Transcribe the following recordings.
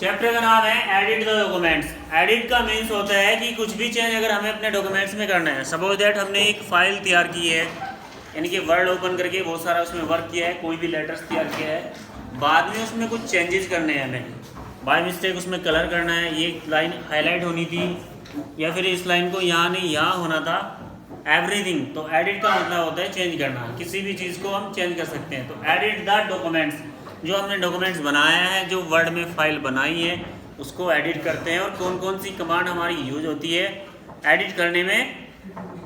Chapter का नाम है एडिट द डॉक्यूमेंट्स। एडिट का मीन्स होता है कि कुछ भी चेंज अगर हमें अपने डॉक्यूमेंट्स में करना है। सपोज दैट हमने एक फाइल तैयार की है, यानी कि वर्ड ओपन करके बहुत सारा उसमें वर्क किया है, कोई भी लेटर्स तैयार किया है, बाद में उसमें कुछ चेंजेस करने हैं, हमें बाय मिस्टेक उसमें कलर करना है, ये लाइन हाईलाइट होनी थी या फिर इस लाइन को यहाँ नहीं यहाँ होना था, एवरीथिंग। तो एडिट का मतलब होता है चेंज करना, किसी भी चीज़ को हम चेंज कर सकते हैं। तो एडिट द डॉक्यूमेंट्स, जो हमने डॉक्यूमेंट्स बनाया है, जो वर्ड में फाइल बनाई है, उसको एडिट करते हैं। और कौन कौन सी कमांड हमारी यूज होती है एडिट करने में,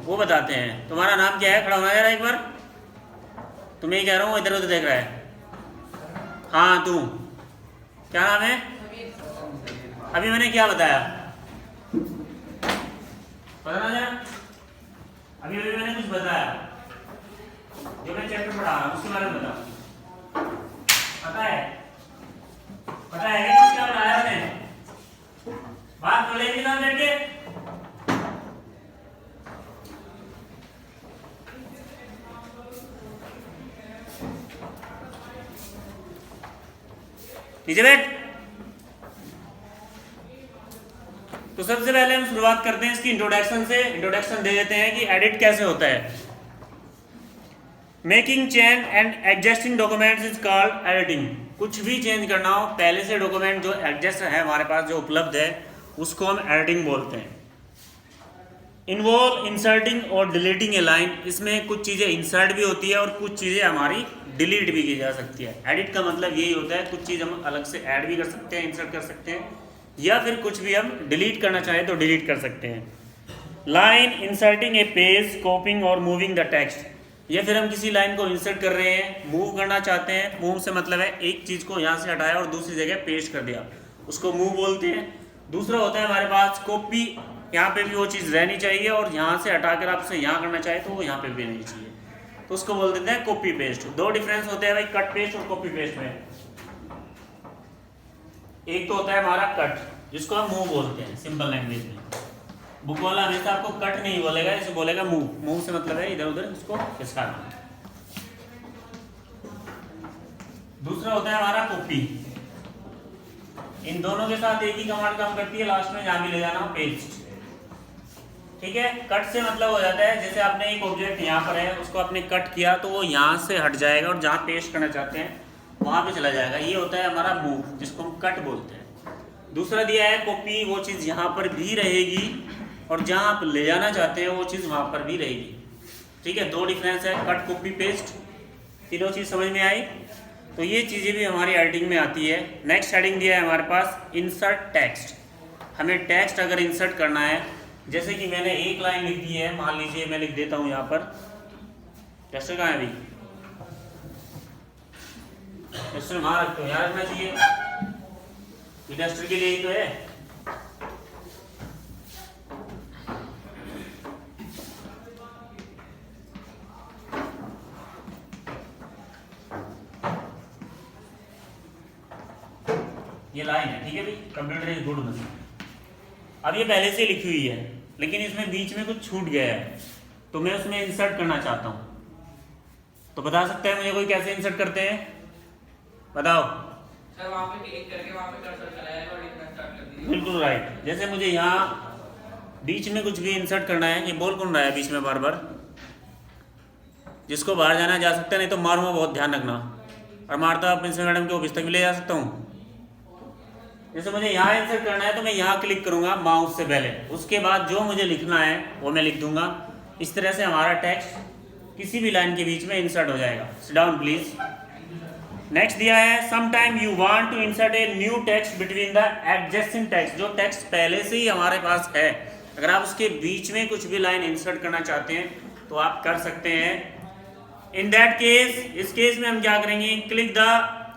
वो बताते हैं। तुम्हारा नाम क्या है? खड़ा होना जरा एक बार, तुम्हें ही कह रहा हूँ, इधर उधर देख रहा है। हाँ तू, क्या नाम है? अभी मैंने क्या बताया पता ना जरा? अभी अभी मैंने कुछ बताया जो मैं चैप्टर पढ़ा रहा हूँ उसके बारे में बता। पता है? पता है क्या कुछ क्या पढ़ाया मैंने? बात कर लेंगे ना बैठ के। नीचे बैठ। तो सबसे पहले हम शुरुआत करते हैं इसकी इंट्रोडक्शन से। इंट्रोडक्शन दे देते हैं कि एडिट कैसे होता है। Making change and adjusting documents is called editing. कुछ भी चेंज करना हो, पहले से डॉक्यूमेंट जो एडजस्ट है हमारे पास जो उपलब्ध है, उसको हम एडिटिंग बोलते हैं। इन्वॉल्व इंसर्टिंग और डिलीटिंग ए लाइन। इसमें कुछ चीज़ें इंसर्ट भी होती है और कुछ चीज़ें हमारी डिलीट भी की जा सकती है। एडिट का मतलब यही होता है, कुछ चीज़ हम अलग से ऐड भी कर सकते हैं, इंसर्ट कर सकते हैं, या फिर कुछ भी हम डिलीट करना चाहें तो डिलीट कर सकते हैं। लाइन इंसर्टिंग ए पेज, कॉपिंग और मूविंग द टेक्स्ट। या फिर हम किसी लाइन को इंसर्ट कर रहे हैं, मूव करना चाहते हैं। मूव से मतलब है एक चीज़ को यहाँ से हटाया और दूसरी जगह पेस्ट कर दिया, उसको मूव बोलते हैं। दूसरा होता है हमारे पास कॉपी, यहाँ पे भी वो चीज़ रहनी चाहिए और यहाँ से हटाकर आपसे यहाँ करना चाहे तो वो यहाँ पे भी रहनी चाहिए, तो उसको बोल देते हैं कॉपी पेस्ट। दो डिफरेंस होते हैं भाई कट पेस्ट और कॉपी पेस्ट में। एक तो होता है हमारा कट, जिसको हम मूव बोलते हैं सिंपल लैंग्वेज में। बुक वाला हमेशा आपको कट नहीं बोलेगा, इसे बोलेगा मूव। मूव से मतलब है इधर उधर इसको खिसकाना। दूसरा होता है हमारा कॉपी। इन दोनों के साथ एक ही कमांड काम करती है, लास्ट में जहां भी ले जाना हो पेस्ट। ठीक है। कट से मतलब हो जाता है जैसे आपने एक ऑब्जेक्ट यहाँ पर है, उसको आपने कट किया तो वो यहाँ से हट जाएगा और जहाँ पेस्ट करना चाहते हैं वहां पे चला जाएगा। ये होता है हमारा मूव, जिसको हम कट बोलते हैं। दूसरा दिया है कॉपी, वो चीज़ यहाँ पर भी रहेगी और जहाँ आप ले जाना चाहते हैं वो चीज़ वहाँ पर भी रहेगी। ठीक है, दो डिफरेंस है कट, कॉपी, पेस्ट। तीनों चीज़ समझ में आई? तो ये चीज़ें भी हमारी एडिटिंग में आती है। नेक्स्ट हेडिंग दिया है हमारे पास इंसर्ट टेक्स्ट। हमें टेक्स्ट अगर इंसर्ट करना है, जैसे कि मैंने एक लाइन लिख दी है, मान लीजिए मैं लिख देता हूँ यहाँ पर, टेक्स्ट कहाँ है अभी? टेक्स्ट वहाँ रखते हो, यहाँ रखना चाहिए, टेक्स्ट के लिए ही तो है। ये लाइन है, ठीक है भाई, कंप्यूटर इज गुड मशीन। अब ये पहले से लिखी हुई है, लेकिन इसमें बीच में कुछ छूट गया है, तो मैं उसमें इंसर्ट करना चाहता हूँ। तो बता सकते हैं मुझे कोई कैसे इंसर्ट करते हैं? बताओ। सर वहाँ पे क्लिक करके वहाँ पे कर्सर चलाएगा और लिखना स्टार्ट कर दीजिए। बिल्कुल राइट। जैसे मुझे यहाँ बीच में कुछ भी इंसर्ट करना है, ये बोल कौन रहा है बीच में बार बार? जिसको बाहर जाना जा सकता है, नहीं तो मारूंगा, बहुत ध्यान रखना। और मारता प्रिंसिपल मैडम के ऑफिस तक भी ले जा सकता हूँ। जैसे मुझे यहाँ इंसर्ट करना है तो मैं यहाँ क्लिक करूंगा माउस से पहले, उसके बाद जो मुझे लिखना है वो मैं लिख दूंगा। इस तरह से हमारा टेक्स्ट किसी भी लाइन के बीच में इंसर्ट हो जाएगा। Sit down please. नेक्स्ट दिया है some time you want to insert a new text between the adjacent text. जो टेक्स्ट पहले से ही हमारे पास है, अगर आप उसके बीच में कुछ भी लाइन इंसर्ट करना चाहते हैं तो आप कर सकते हैं। इन दैट केस, इस केस में हम क्या करेंगे?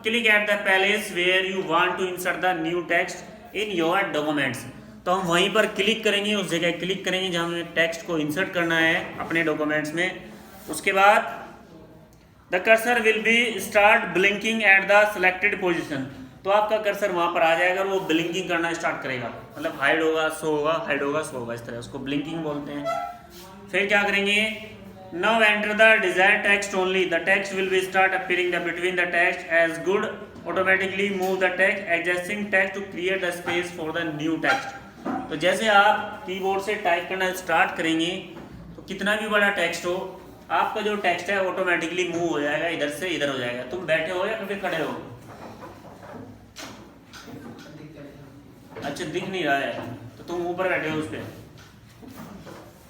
Click at the place where you want to insert the new text in your documents. तो हम वहीं पर क्लिक करेंगे, उस जगह क्लिक करेंगे जहाँ हमें टेक्स्ट को इंसर्ट करना है अपने डॉक्यूमेंट्स में। उसके बाद the cursor will be start blinking at the selected position. तो आपका कर्सर वहाँ पर आ जाएगा और वो ब्लिंकिंग करना स्टार्ट करेगा, मतलब हाइड होगा, शो होगा, हाइड होगा, शो होगा, इस तरह उसको ब्लिंकिंग बोलते हैं। फिर क्या करेंगे? Now enter the desired text only. The text will be start appearing the between the text as good automatically move the text adjusting text to create the space for the new text. तो जैसे आप keyboard से type करना start करेंगे तो कितना भी बड़ा टेक्स्ट हो, आपका जो टेक्स्ट है ऑटोमेटिकली मूव हो जाएगा, इधर से इधर हो जाएगा। तुम बैठे हो या फिर खड़े हो? अच्छा, दिख नहीं रहा है तो तुम ऊपर बैठे हो उस पर।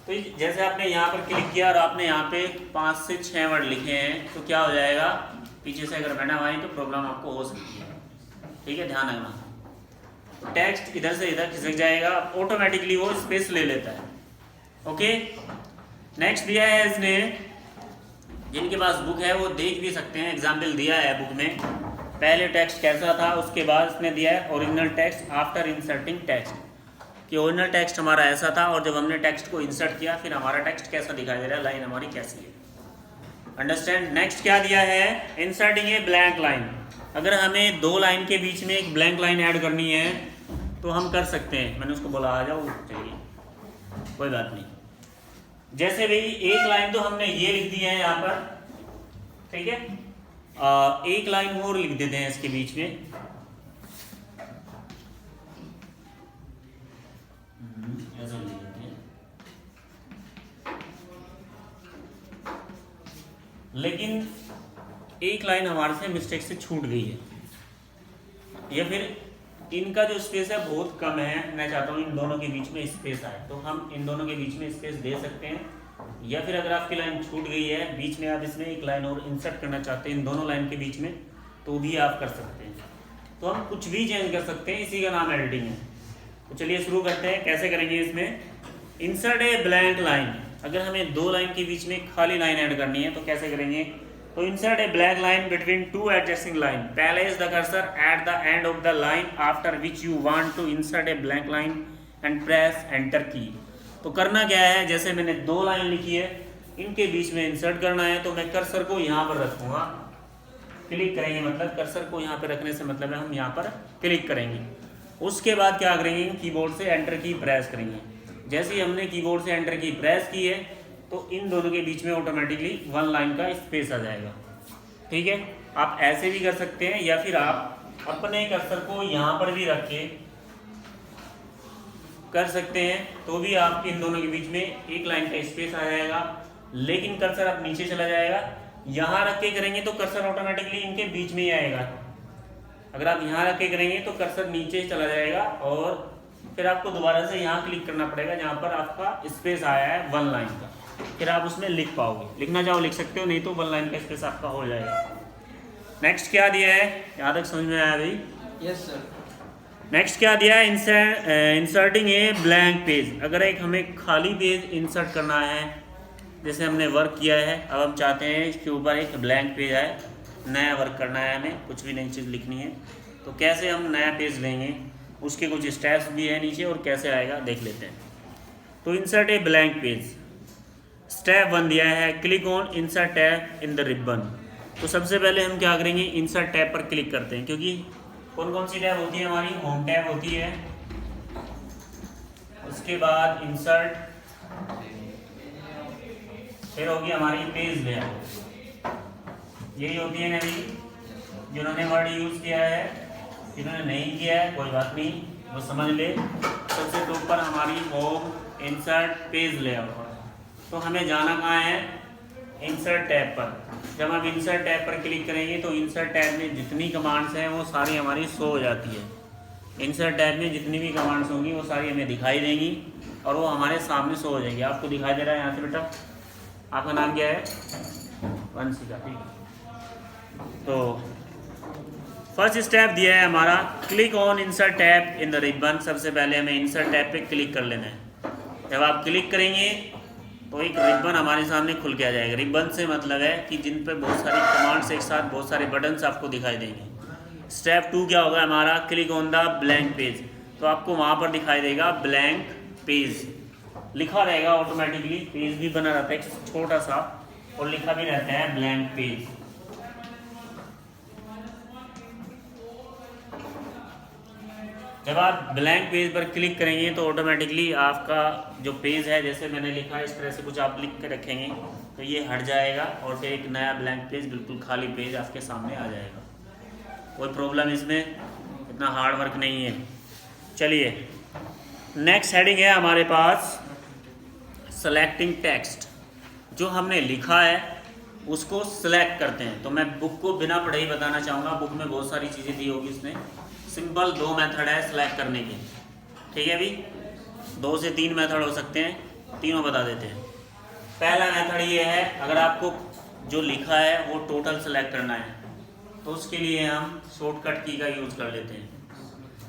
तो जैसे आपने यहाँ पर क्लिक किया और आपने यहाँ पे 5 से 6 वर्ड लिखे हैं तो क्या हो जाएगा, पीछे से अगर मैडम आई तो प्रॉब्लम आपको हो सकती है। ठीक है, ध्यान रखना। टेक्स्ट इधर से इधर खिसक जाएगा, ऑटोमेटिकली वो स्पेस ले लेता है। ओके, नेक्स्ट दिया है इसने, जिनके पास बुक है वो देख भी सकते हैं, एग्जाम्पल दिया है बुक में। पहले टेक्स्ट कैसा था, उसके बाद इसने दिया है original text after inserting text, कि ओरिजिनल टेक्स्ट हमारा ऐसा था और जब हमने टेक्स्ट को इंसर्ट किया फिर हमारा टेक्स्ट कैसा दिखाई दे रहा है, लाइन हमारी कैसी है। अंडरस्टैंड। नेक्स्ट क्या दिया है, इंसर्टिंग ए ब्लैंक लाइन। अगर हमें 2 लाइन के बीच में एक ब्लैंक लाइन ऐड करनी है तो हम कर सकते हैं। मैंने उसको बोला आ जाओ, चलिए कोई बात नहीं। जैसे भाई एक लाइन तो हमने ये लिख दी है यहाँ पर, ठीक है, एक लाइन और लिख देते हैं इसके बीच में। ऐसा लिख देते हैं, लेकिन एक लाइन हमारे से मिस्टेक से छूट गई है, या फिर इनका जो स्पेस है बहुत कम है, मैं चाहता हूँ इन दोनों के बीच में स्पेस आए, तो हम इन दोनों के बीच में स्पेस दे सकते हैं। या फिर अगर आपकी लाइन छूट गई है बीच में, आप इसमें एक लाइन और इंसर्ट करना चाहते हैं इन दोनों लाइन के बीच में, तो भी आप कर सकते हैं। तो हम कुछ भी चेंज कर सकते हैं, इसी का नाम एडिटिंग है। तो चलिए शुरू करते हैं, कैसे करेंगे इसमें। इंसर्ट ए ब्लैंक लाइन, अगर हमें 2 लाइन के बीच में खाली लाइन ऐड करनी है तो कैसे करेंगे। तो insert a blank line between 2 adjusting line, place the cursor at the end of the line after which you want to insert a blank line and press enter key. तो करना क्या है, जैसे मैंने 2 लाइन लिखी है, इनके बीच में इंसर्ट करना है, तो मैं कर्सर को यहाँ पर रखूँगा, क्लिक करेंगे, मतलब कर्सर को यहाँ पर रखने से मतलब है हम यहाँ पर क्लिक करेंगे। उसके बाद क्या करेंगे, कीबोर्ड से एंटर की प्रेस करेंगे। जैसे ही हमने कीबोर्ड से एंटर की प्रेस की है तो इन दोनों के बीच में ऑटोमेटिकली 1 लाइन का स्पेस आ जाएगा। ठीक है, आप ऐसे भी कर सकते हैं या फिर आप अपने कर्सर को यहाँ पर भी रख के कर सकते हैं, तो भी आपके इन दोनों के बीच में 1 लाइन का स्पेस आ जाएगा। लेकिन कर्सर अब नीचे चला जाएगा, यहाँ रख के करेंगे तो कर्सर ऑटोमेटिकली इनके बीच में ही आएगा। अगर आप यहाँ रख के करेंगे तो कर्सर नीचे चला जाएगा और फिर आपको दोबारा से यहाँ क्लिक करना पड़ेगा जहाँ पर आपका स्पेस आया है 1 लाइन का, फिर आप उसमें लिख पाओगे। लिखना चाहो लिख सकते हो, नहीं तो 1 लाइन का स्पेस आपका हो जाएगा। नेक्स्ट क्या दिया है, यहाँ तक समझ में आया भाई? Yes sir. नेक्स्ट क्या दिया है, इंसर्टिंग ए ब्लैंक पेज। अगर एक हमें खाली पेज इंसर्ट करना है, जैसे हमने वर्क किया है, अब हम चाहते हैं इसके ऊपर एक ब्लैंक पेज आए, नया वर्क करना है, हमें कुछ भी नई चीज़ लिखनी है, तो कैसे हम नया पेज लेंगे, उसके कुछ स्टेप्स भी है नीचे और कैसे आएगा देख लेते हैं। तो insert a blank page, step 1 दिया है, click on insert tab in the ribbon. तो सबसे पहले हम क्या करेंगे, इंसर्ट टैब पर क्लिक करते हैं, क्योंकि कौन कौन सी टैब होती है हमारी, होम टैब होती है, उसके बाद इंसर्ट, फिर होगी हमारी पेज लेआउट। यही होती है नहीं, जिन्होंने वर्ड यूज़ किया है, जिन्होंने नहीं किया है कोई बात नहीं, वो समझ ले। सबसे टॉप पर हमारी होम, इंसर्ट, पेज लेआउट। तो हमें जाना कहाँ है, इंसर्ट टैब पर। जब हम इंसर्ट टैब पर क्लिक करेंगे तो इंसर्ट टैब में जितनी कमांड्स हैं वो सारी हमारी शो हो जाती है। इंसर्ट टैब में जितनी भी कमांड्स होंगी वो सारी हमें दिखाई देंगी और वो हमारे सामने शो हो जाएंगी। आपको दिखाई दे रहा है यहाँ से बेटा, आपका नाम क्या है, वंशिका, ठीक है। तो फर्स्ट स्टेप दिया है हमारा, click on insert tab in the ribbon. सबसे पहले हमें इंसर्ट टैब पे क्लिक कर लेना है। जब आप क्लिक करेंगे तो एक रिबन हमारे सामने खुल के आ जाएगा। रिबन से मतलब है कि जिन पे बहुत सारी कमांड्स एक साथ, बहुत सारे बटन्स आपको दिखाई देंगे। स्टेप 2 क्या होगा हमारा, click on the blank page. तो आपको वहाँ पर दिखाई देगा ब्लैंक पेज, लिखा रहेगा ऑटोमेटिकली, पेज भी बना रहता है एक छोटा सा और लिखा भी रहता है ब्लैंक पेज। जब आप ब्लैंक पेज पर क्लिक करेंगे तो ऑटोमेटिकली आपका जो पेज है, जैसे मैंने लिखा है इस तरह से कुछ आप लिख के रखेंगे तो ये हट जाएगा और फिर एक नया ब्लैंक पेज, बिल्कुल खाली पेज आपके सामने आ जाएगा। कोई प्रॉब्लम इसमें इतना हार्ड वर्क नहीं है। चलिए नेक्स्ट हेडिंग है हमारे पास सेलेक्टिंग टेक्स्ट। जो हमने लिखा है उसको सिलेक्ट करते हैं। तो मैं बुक को बिना पढ़े ही बताना चाहूँगा, बुक में बहुत सारी चीज़ें दी होगी इसमें। सिंपल 2 मेथड है सिलेक्ट करने के, ठीक है भी, 2 से 3 मेथड हो सकते हैं, तीनों बता देते हैं। पहला मेथड ये है, अगर आपको जो लिखा है वो टोटल सेलेक्ट करना है तो उसके लिए हम शॉर्टकट की का यूज़ कर लेते हैं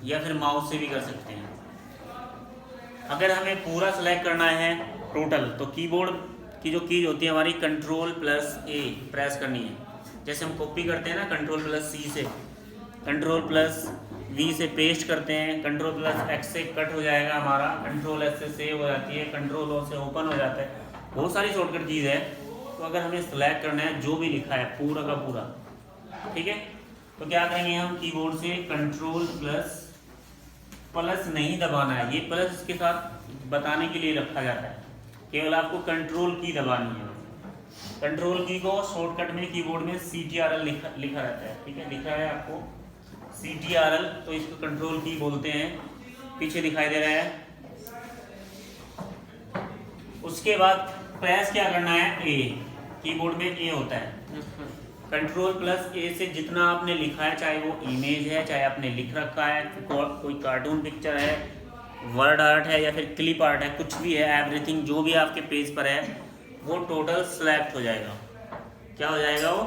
या फिर माउस से भी कर सकते हैं। अगर हमें पूरा सेलेक्ट करना है टोटल तो कीबोर्ड की जो कीज होती है हमारी Ctrl+A प्रेस करनी है। जैसे हम कॉपी करते हैं ना Ctrl+C से, Ctrl+V से पेस्ट करते हैं, Ctrl+X से कट हो जाएगा हमारा, Ctrl+S से सेव हो जाती है, Ctrl+O से ओपन हो जाता है। बहुत सारी शॉर्टकट कीज है। तो अगर हमें सेलेक्ट करना है जो भी लिखा है पूरा का पूरा, ठीक है, तो क्या करेंगे हम कीबोर्ड से Ctrl+ नहीं दबाना है, ये प्लस इसके साथ बताने के लिए रखा जाता है, केवल आपको कंट्रोल की दबानी है। कंट्रोल की को शॉर्टकट में कीबोर्ड में CTRL लिखा रहता है, ठीक है, लिखा है आपको CTRL, तो इसको कंट्रोल की बोलते हैं। पीछे दिखाई दे रहा है। उसके बाद प्रेस क्या करना है, A, कीबोर्ड में A होता है। Ctrl+A से जितना आपने लिखा है, चाहे वो इमेज है, चाहे आपने लिख रखा है, कोई कार्टून पिक्चर है, वर्ड आर्ट है या फिर क्लिप आर्ट है, कुछ भी है, एवरीथिंग जो भी आपके पेज पर है वो टोटल सेलेक्ट हो जाएगा। क्या हो जाएगा, वो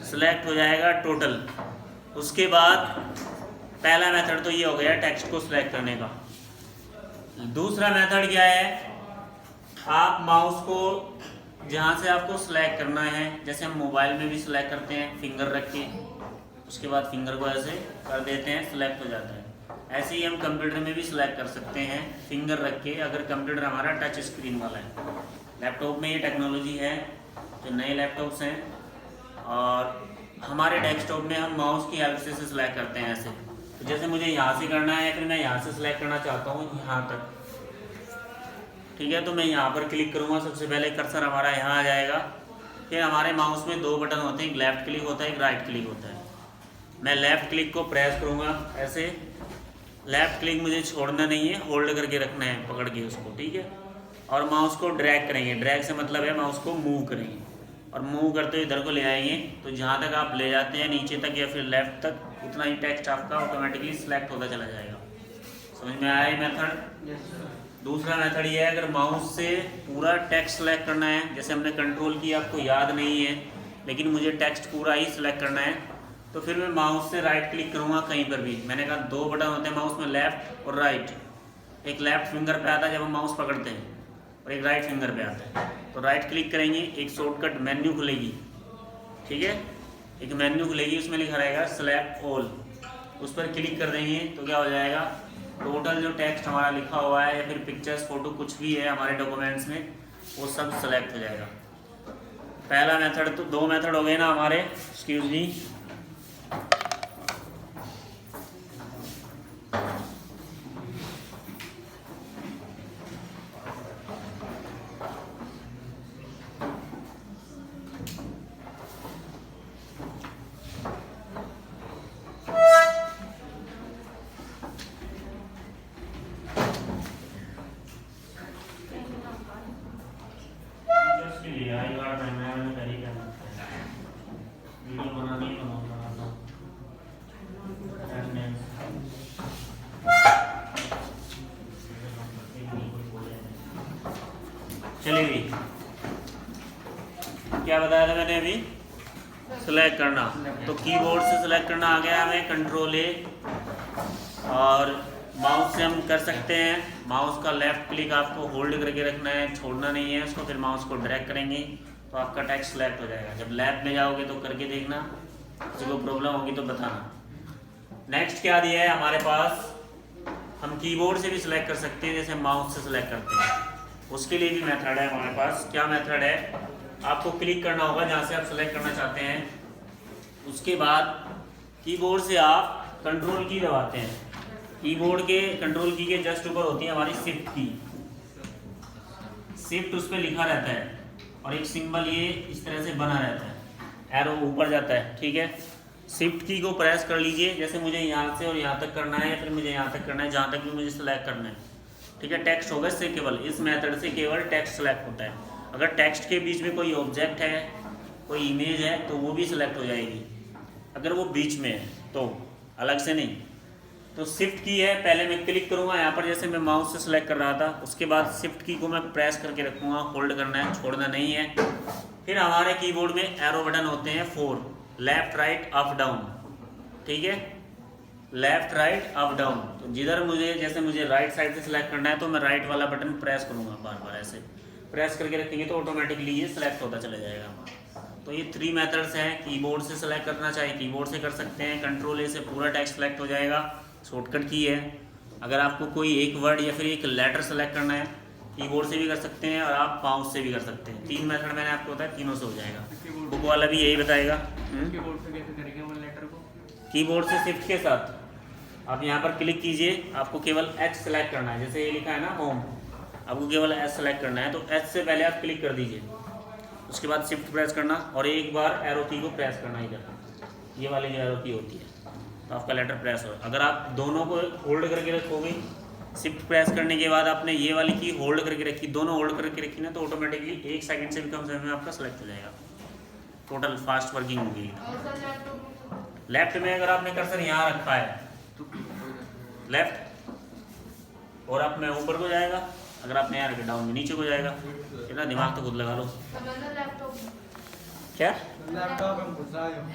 सेलेक्ट हो जाएगा टोटल। उसके बाद पहला मेथड तो ये हो गया टेक्स्ट को सिलेक्ट करने का। दूसरा मेथड क्या है, आप माउस को जहाँ से आपको सिलेक्ट करना है, जैसे हम मोबाइल में भी सिलेक्ट करते हैं फिंगर रख के, उसके बाद फिंगर को ऐसे कर देते हैं, सिलेक्ट हो जाता है। ऐसे ही हम कंप्यूटर में भी सिलेक्ट कर सकते हैं फिंगर रख के, अगर कंप्यूटर हमारा टच स्क्रीन वाला है। लैपटॉप में ये टेक्नोलॉजी है, जो नए लैपटॉप्स हैं, और हमारे डेस्कटॉप में हम माउस की हेल्प से सिलेक्ट करते हैं ऐसे। तो जैसे मुझे यहाँ से करना है, फिर मैं यहाँ से सिलेक्ट करना चाहता हूँ यहाँ तक, ठीक है, तो मैं यहाँ पर क्लिक करूँगा। सबसे पहले कर्सर हमारा यहाँ आ जाएगा। फिर हमारे माउस में 2 बटन होते हैं, एक लेफ़्ट क्लिक होता है, एक राइट क्लिक होता है। मैं लेफ़्ट क्लिक को प्रेस करूँगा ऐसे। लेफ़्ट क्लिक मुझे छोड़ना नहीं है, होल्ड करके रखना है पकड़ के उसको, ठीक है। और माउस को ड्रैग करेंगे, ड्रैग से मतलब है माउस को मूव करेंगे, और मूव करते हुए इधर को ले आएंगे। तो जहाँ तक आप ले जाते हैं नीचे तक या फिर लेफ़्ट तक, उतना ही टेक्स्ट आपका ऑटोमेटिकली सिलेक्ट होता चला जाएगा। समझ में आया ये मेथड। दूसरा मेथड ये है, अगर माउस से पूरा टेक्स्ट सेलेक्ट करना है, जैसे हमने कंट्रोल की आपको याद नहीं है, लेकिन मुझे टेक्स्ट पूरा ही सिलेक्ट करना है, तो फिर मैं माउस से राइट क्लिक करूँगा कहीं पर भी। मैंने कहा 2 बटन होते हैं माउस में, लेफ़्ट और राइट। एक लेफ़्ट फिंगर पे आता है जब हम माउस पकड़ते हैं, और एक राइट फिंगर पे आता है। तो राइट क्लिक करेंगे, एक शॉर्टकट मेन्यू खुलेगी, ठीक है, एक मेन्यू खुलेगी, उसमें लिखा रहेगा सेलेक्ट ऑल। उस पर क्लिक कर देंगे तो क्या हो जाएगा, टोटल जो टेक्स्ट हमारा लिखा हुआ है या फिर पिक्चर्स, फोटो, कुछ भी है हमारे डॉक्यूमेंट्स में, वो सब सेलेक्ट हो जाएगा। पहला मेथड तो 2 मेथड हो गए ना हमारे, एक्सक्यूज मी। चलिए, क्या बताया था मैंने अभी, सेलेक्ट करना। तो कीबोर्ड से सेलेक्ट करना आ गया हमें, Ctrl+A, और माउस से हम कर सकते हैं। माउस का लेफ़्ट क्लिक आपको होल्ड करके रखना है, छोड़ना नहीं है उसको। फिर माउस को ड्रैग करेंगे तो आपका टेक्स्ट सेलेक्ट हो जाएगा। जब लैब में जाओगे तो करके देखना, किसी को प्रॉब्लम होगी तो बताना। नेक्स्ट क्या दिया है हमारे पास, हम कीबोर्ड से भी सिलेक्ट कर सकते हैं, जैसे माउस से सिलेक्ट करते हैं। उसके लिए भी मेथड है हमारे पास। क्या मेथड है, आपको क्लिक करना होगा जहाँ से आप सेलेक्ट करना चाहते हैं। उसके बाद कीबोर्ड से आप कंट्रोल की दबाते हैं। कीबोर्ड के कंट्रोल की के जस्ट ऊपर होती है हमारी शिफ्ट की, शिफ्ट उस पर लिखा रहता है, और एक सिंबल ये इस तरह से बना रहता है, एरो ऊपर जाता है, ठीक है। शिफ्ट की को प्रेस कर लीजिए, जैसे मुझे यहाँ से और यहाँ तक करना है या फिर मुझे यहाँ तक करना है, जहाँ तक भी मुझे सेलेक्ट करना है। ठीक है, टेक्स्ट होगा इससे केवल, इस मेथड से केवल टेक्स्ट सेलेक्ट होता है। अगर टेक्स्ट के बीच में कोई ऑब्जेक्ट है, कोई इमेज है, तो वो भी सिलेक्ट हो जाएगी, अगर वो बीच में है तो, अलग से नहीं। तो शिफ्ट की है, पहले मैं क्लिक करूँगा यहाँ पर, जैसे मैं माउस से सिलेक्ट कर रहा था, उसके बाद शिफ्ट की को मैं प्रेस करके रखूँगा, होल्ड करना है, छोड़ना नहीं है। फिर हमारे कीबोर्ड में एरो बटन होते हैं 4, लेफ्ट राइट अप डाउन। ठीक है, लेफ्ट राइट अप डाउन। तो जिधर मुझे, जैसे मुझे राइट साइड से सिलेक्ट करना है तो मैं राइट वाला बटन प्रेस करूँगा, बार बार ऐसे प्रेस करके रखेंगे तो ऑटोमेटिकली ये सिलेक्ट होता चला जाएगा हमारा। तो ये 3 मेथड्स हैं, कीबोर्ड से सिलेक्ट करना चाहे कीबोर्ड से कर सकते हैं, कंट्रोल ए से पूरा टेक्स्ट सेलेक्ट हो जाएगा, शॉर्टकट की है। अगर आपको कोई एक वर्ड या फिर एक लेटर सेलेक्ट करना है, कीबोर्ड से भी कर सकते हैं और आप माउस से भी कर सकते हैं। 3 मेथड मैंने आपको बताया, तीनों से हो जाएगा। बुक वाला भी यही बताएगा। कीबोर्ड से कैसे करेंगे वो लेटर को? कीबोर्ड से शिफ्ट के साथ आप यहाँ पर क्लिक कीजिए, आपको केवल एच सेलेक्ट करना है, जैसे ये लिखा है ना होम, आपको केवल एच सेलेक्ट करना है, तो एच से पहले आप क्लिक कर दीजिए, उसके बाद शिफ्ट प्रेस करना और एक बार एरो की को प्रेस करना, इधर ये वाली जो एरो की होती है, तो आपका लेटर प्रेस हो। अगर आप दोनों को होल्ड करके रखोगे, शिफ्ट प्रेस करने के बाद आपने ये वाली की होल्ड करके रखी, दोनों होल्ड करके रखी ना, तो ऑटोमेटिकली 1 सेकंड से भी कम समय में आपका सेलेक्ट हो जाएगा, टोटल फास्ट वर्किंग होगी। लेफ्ट में अगर आपने कर्सर यहाँ रखा है लेफ्ट और आप में ऊपर को जाएगा, अगर आपने यहाँ रखा डाउन में नीचे को जाएगा। इतना दिमाग तो खुद लगा लो। क्या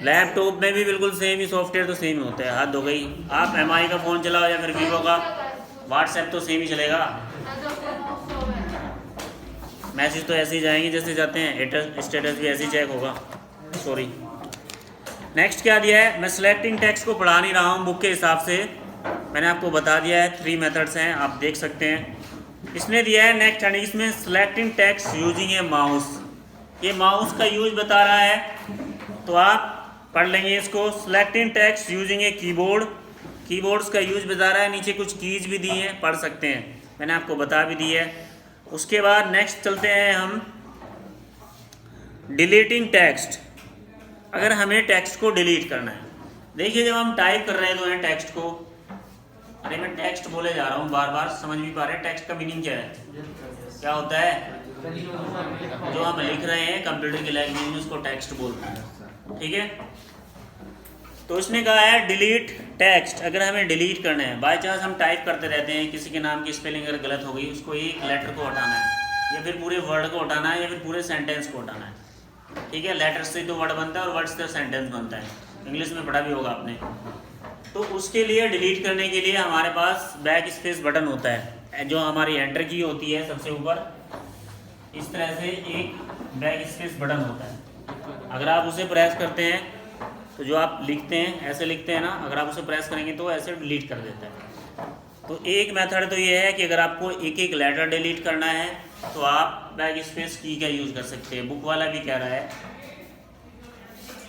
लैपटॉप में भी बिल्कुल सेम ही, सॉफ्टवेयर तो सेम ही होता है। हद हो गई, आप MI का फ़ोन चलाओ या फिर वीवो का, व्हाट्सएप तो सेम ही चलेगा, मैसेज तो ऐसे ही जाएंगे जैसे जाते हैं, स्टेटस भी ऐसे ही चेक होगा। सॉरी, नेक्स्ट क्या दिया है, मैं सिलेक्टिंग टेक्स्ट को पढ़ा नहीं रहा हूँ, बुक के हिसाब से मैंने आपको बता दिया है। 3 मेथड्स हैं, आप देख सकते हैं। इसने दिया है नेक्स्ट हेडिंग, इसमें सिलेक्टिंग टेक्स्ट यूजिंग ए माउस, ये माउस का यूज बता रहा है, तो आप पढ़ लेंगे इसको। Selecting text using a keyboard, keyboards का यूज बता रहा है, नीचे कुछ कीज भी दी हैं, पढ़ सकते हैं, मैंने आपको बता भी दी है। उसके बाद नेक्स्ट चलते हैं हम, डिलीटिंग टेक्स्ट, अगर हमें टेक्स्ट को डिलीट करना है। देखिए, जब हम टाइप कर रहे हैं टेक्स्ट को, अरे मैं टेक्स्ट बोले जा रहा हूँ बार बार, समझ भी पा रहे हैं टेक्स्ट का मीनिंग क्या है, क्या होता है, जो हम लिख रहे हैं कंप्यूटर की लैंग्वेज में उसको टेक्स्ट बोलते हैं। ठीक है, तो उसने कहा है डिलीट टेक्स्ट, अगर हमें डिलीट करना है, बाय चांस हम टाइप करते रहते हैं, किसी के नाम की स्पेलिंग अगर गलत हो गई, उसको एक लेटर को हटाना है या फिर पूरे वर्ड को हटाना है या फिर पूरे सेंटेंस को हटाना है। ठीक है, लेटर से तो वर्ड बनता है और वर्ड से सेंटेंस बनता है, इंग्लिश में पढ़ा भी होगा आपने। तो उसके लिए डिलीट करने के लिए हमारे पास बैक स्पेस बटन होता है, जो हमारी एंटर की होती है सबसे ऊपर, इस तरह से एक बैक स्पेस बटन होता है। अगर आप उसे प्रेस करते हैं तो जो आप लिखते हैं, ऐसे लिखते हैं ना, अगर आप उसे प्रेस करेंगे तो ऐसे डिलीट कर देता है। तो एक मेथड तो ये है कि अगर आपको एक एक लेटर डिलीट करना है तो आप बैक स्पेस की का यूज़ कर सकते हैं। बुक वाला भी कह रहा है,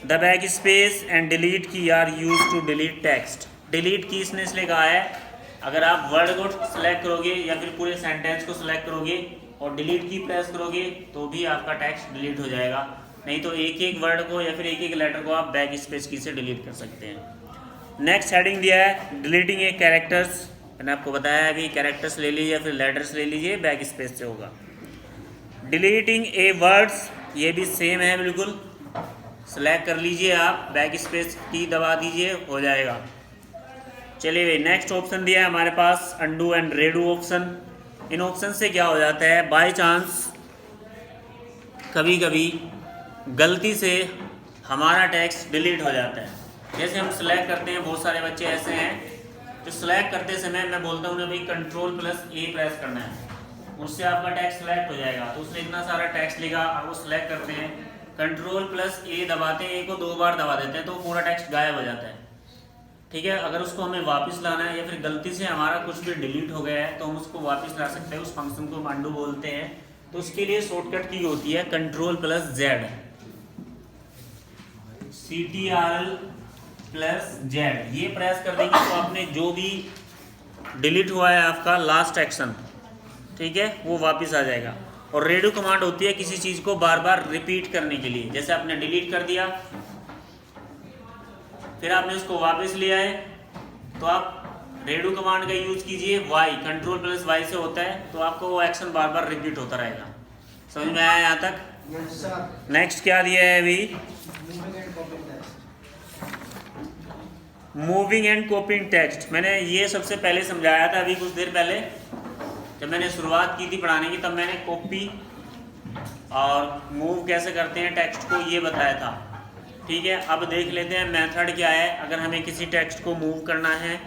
the back space and delete key are use to delete text. Delete key इसने इसलिए कहा है, अगर आप वर्ड को सिलेक्ट करोगे या फिर पूरे सेंटेंस को सिलेक्ट करोगे और डिलीट की प्रेस करोगे तो भी आपका टेक्स्ट डिलीट हो जाएगा, नहीं तो एक एक वर्ड को या फिर एक एक लेटर को आप बैक स्पेस की से डिलीट कर सकते हैं। नेक्स्ट हेडिंग दिया है डिलीटिंग ए कैरेक्टर्स, मैंने आपको बताया अभी, कैरेक्टर्स ले लीजिए या फिर लेटर्स ले लीजिए, बैक स्पेस से होगा। डिलीटिंग ए वर्ड्स, ये भी सेम है बिल्कुल, सेलेक्ट कर लीजिए आप, बैक स्पेस की दबा दीजिए, हो जाएगा। चलिए भाई, नेक्स्ट ऑप्शन दिया है हमारे पास अंडू एंड रेडू ऑप्शन। इन ऑप्शन से क्या हो जाता है, बाय चांस कभी कभी गलती से हमारा टेक्स्ट डिलीट हो जाता है। जैसे हम सेलेक्ट करते हैं, बहुत सारे बच्चे ऐसे हैं जो सेलेक्ट करते समय मैं बोलता हूँ ना भाई Ctrl+A प्रेस करना है, उससे आपका टेक्स्ट सेलेक्ट हो जाएगा। तो उसने इतना सारा टेक्स्ट लिखा और वो सेलेक्ट करते हैं, Ctrl+A दबाते हैं, A को 2 बार दबा देते हैं तो पूरा टेक्स्ट गायब हो जाता है। ठीक है, अगर उसको हमें वापस लाना है या फिर गलती से हमारा कुछ भी डिलीट हो गया है तो हम उसको वापस ला सकते हैं, उस फंक्शन को हम अंडू बोलते हैं। तो उसके लिए शॉर्टकट की होती है Ctrl+Z, Ctrl+Z, ये प्रेस कर देंगे तो आपने जो भी डिलीट हुआ है आपका लास्ट एक्शन, ठीक है, वो वापस आ जाएगा। और रेडो कमांड होती है किसी चीज़ को बार बार रिपीट करने के लिए, जैसे आपने डिलीट कर दिया फिर आपने उसको वापस लिया है, तो आप रेडू कमांड का यूज कीजिए। वाई, कंट्रोल प्लस वाई से होता है, तो आपको वो एक्शन बार बार रिपीट होता रहेगा। समझ में आया यहाँ तक? Yes sir. नेक्स्ट क्या दिया है अभी? Moving and कॉपिंग text. मैंने ये सबसे पहले समझाया था अभी कुछ देर पहले, जब मैंने शुरुआत की थी पढ़ाने की, तब मैंने कॉपी और मूव कैसे करते हैं टेक्स्ट को ये बताया था। ठीक है, अब देख लेते हैं मेथड क्या है अगर हमें किसी टेक्स्ट को मूव करना है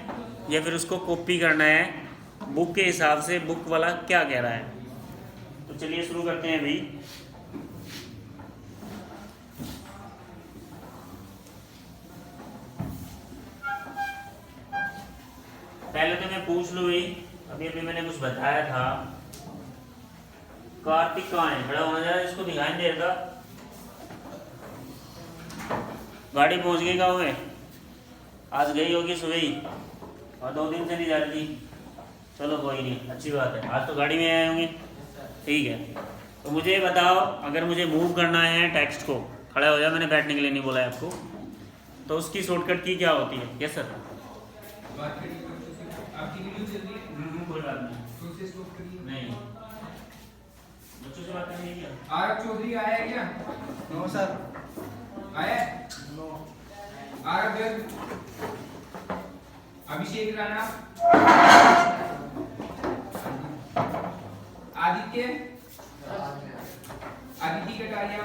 या फिर उसको कॉपी करना है बुक के हिसाब से, बुक वाला क्या कह रहा है। तो चलिए शुरू करते हैं अभी। पहले तो मैं पूछ लूँ भाई, अभी अभी मैंने कुछ बताया था। कार्तिक कहाँ है? खड़ा होना जरा, इसको दिखाई नहीं देगा। गाड़ी पहुंच गई गाँव में? आज गई होगी सुबह ही, और 2 दिन से नहीं जा रही थी। चलो कोई नहीं, अच्छी बात है, आज तो गाड़ी में आए होंगे। ठीक है, तो मुझे ये बताओ, अगर मुझे मूव करना है टेक्स्ट को, खड़ा हो जाए, मैंने बैठने के लिए नहीं बोला है आपको, तो उसकी शॉर्टकट की क्या होती है? Yes sir. कोई बात नहीं, बच्चों से बात करनी है क्या? आरब चौधरी आया है क्या? No sir. आया है? नो। आरब गर्ग, अभिषेक राणा, आदित्य, आदिति कटारिया,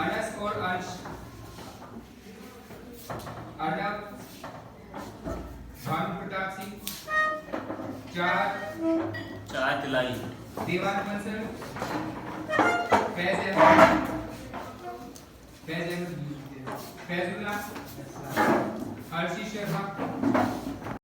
अनस और अंश, अर्नब, भानु प्रताप सिंह, चाय तिलाई। देवान बंसल, फैज अहमद, फैजुल्लाह, हर्षी शर्मा,